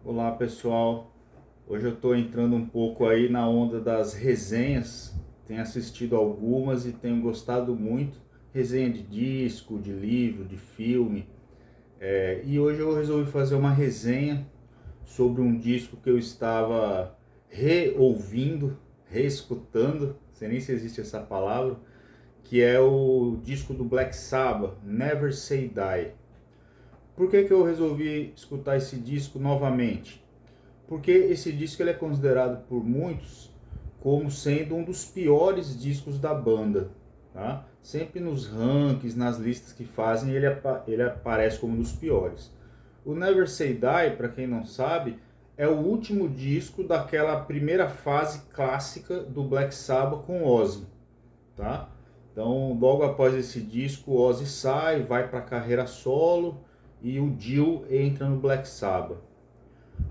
Olá pessoal, hoje eu estou entrando um pouco aí na onda das resenhas, tenho assistido algumas e tenho gostado muito, resenha de disco, de livro, de filme, e hoje eu resolvi fazer uma resenha sobre um disco que eu estava reouvindo, reescutando, não sei nem se existe essa palavra, que é o disco do Black Sabbath, Never Say Die. Por que eu resolvi escutar esse disco novamente? Porque esse disco ele é considerado por muitos como sendo um dos piores discos da banda, tá? Sempre nos rankings, nas listas que fazem, ele aparece como um dos piores. O Never Say Die, para quem não sabe, é o último disco daquela primeira fase clássica do Black Sabbath com Ozzy, tá? Então, logo após esse disco, o Ozzy sai, vai para a carreira solo e o Dio entra no Black Sabbath.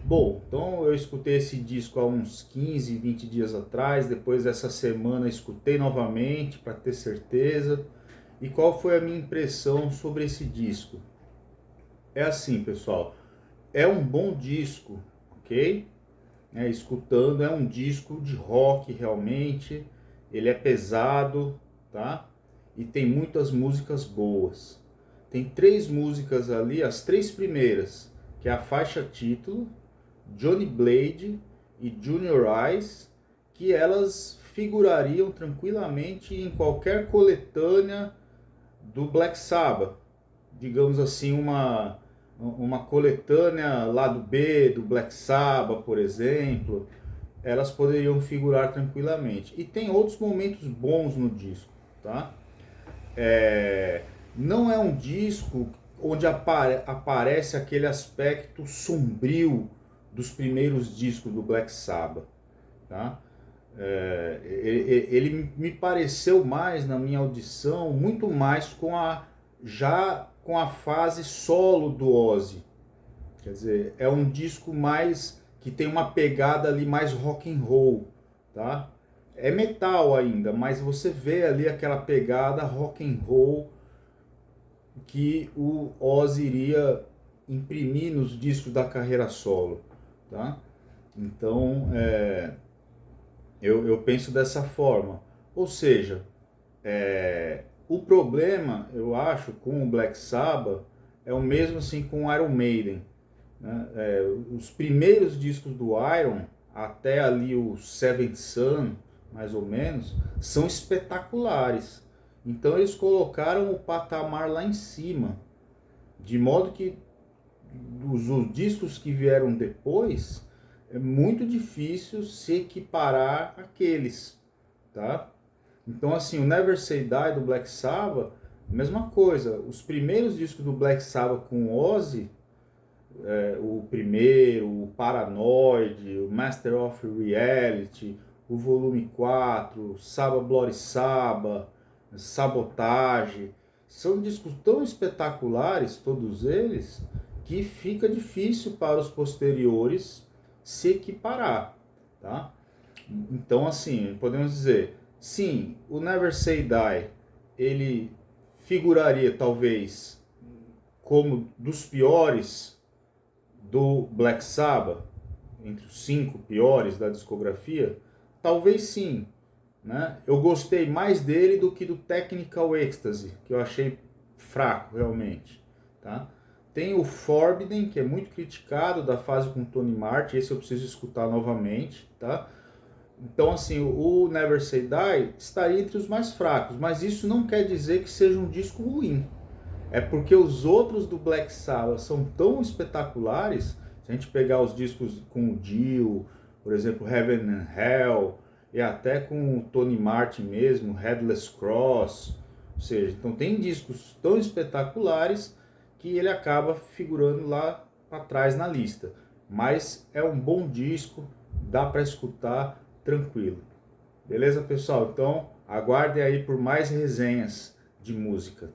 Bom, então eu escutei esse disco há uns 15, 20 dias atrás, depois dessa semana escutei novamente para ter certeza. E qual foi a minha impressão sobre esse disco? É assim, pessoal, é um bom disco, ok? Escutando, é um disco de rock realmente, ele é pesado, tá? E tem muitas músicas boas. Tem três músicas ali, as três primeiras, que é a faixa título, Johnny Blade e Junior Eyes, que elas figurariam tranquilamente em qualquer coletânea do Black Sabbath. Digamos assim, uma coletânea lado B do Black Sabbath, por exemplo, elas poderiam figurar tranquilamente. E tem outros momentos bons no disco, tá? Não é um disco onde aparece aquele aspecto sombrio dos primeiros discos do Black Sabbath, tá? Ele me pareceu mais na minha audição muito mais com a fase solo do Ozzy. Quer dizer, é um disco mais que tem uma pegada ali mais rock and roll, tá? É metal ainda, mas você vê ali aquela pegada rock and roll que o Ozzy iria imprimir nos discos da carreira solo, tá? Então, eu penso dessa forma. Ou seja, o problema, eu acho, com o Black Sabbath é o mesmo assim com o Iron Maiden, né? Os primeiros discos do Iron, até ali o Seventh Son, mais ou menos, são espetaculares. Então eles colocaram o patamar lá em cima, de modo que os discos que vieram depois é muito difícil se equiparar àqueles, tá? Então assim, o Never Say Die do Black Sabbath, mesma coisa. Os primeiros discos do Black Sabbath com Ozzy, o primeiro, o Paranoid, o Master of Reality, o volume 4, Sabbath Bloody Sabbath, Sabotage, são discos tão espetaculares, todos eles, que fica difícil para os posteriores se equiparar, tá? Então, assim, podemos dizer, sim, o Never Say Die, ele figuraria talvez como dos piores do Black Sabbath, entre os 5 piores da discografia, talvez sim, né? Eu gostei mais dele do que do Technical Ecstasy, que eu achei fraco realmente, tá? Tem o Forbidden, que é muito criticado, da fase com Tony Martin, esse eu preciso escutar novamente, tá? Então, assim, o Never Say Die estaria entre os mais fracos, mas isso não quer dizer que seja um disco ruim. É porque os outros do Black Sabbath são tão espetaculares. Se a gente pegar os discos com o Dio, por exemplo, Heaven and Hell, e até com o Tony Martin mesmo, Headless Cross, ou seja, então tem discos tão espetaculares que ele acaba figurando lá para trás na lista. Mas é um bom disco, dá para escutar tranquilo. Beleza, pessoal? Então aguardem aí por mais resenhas de música.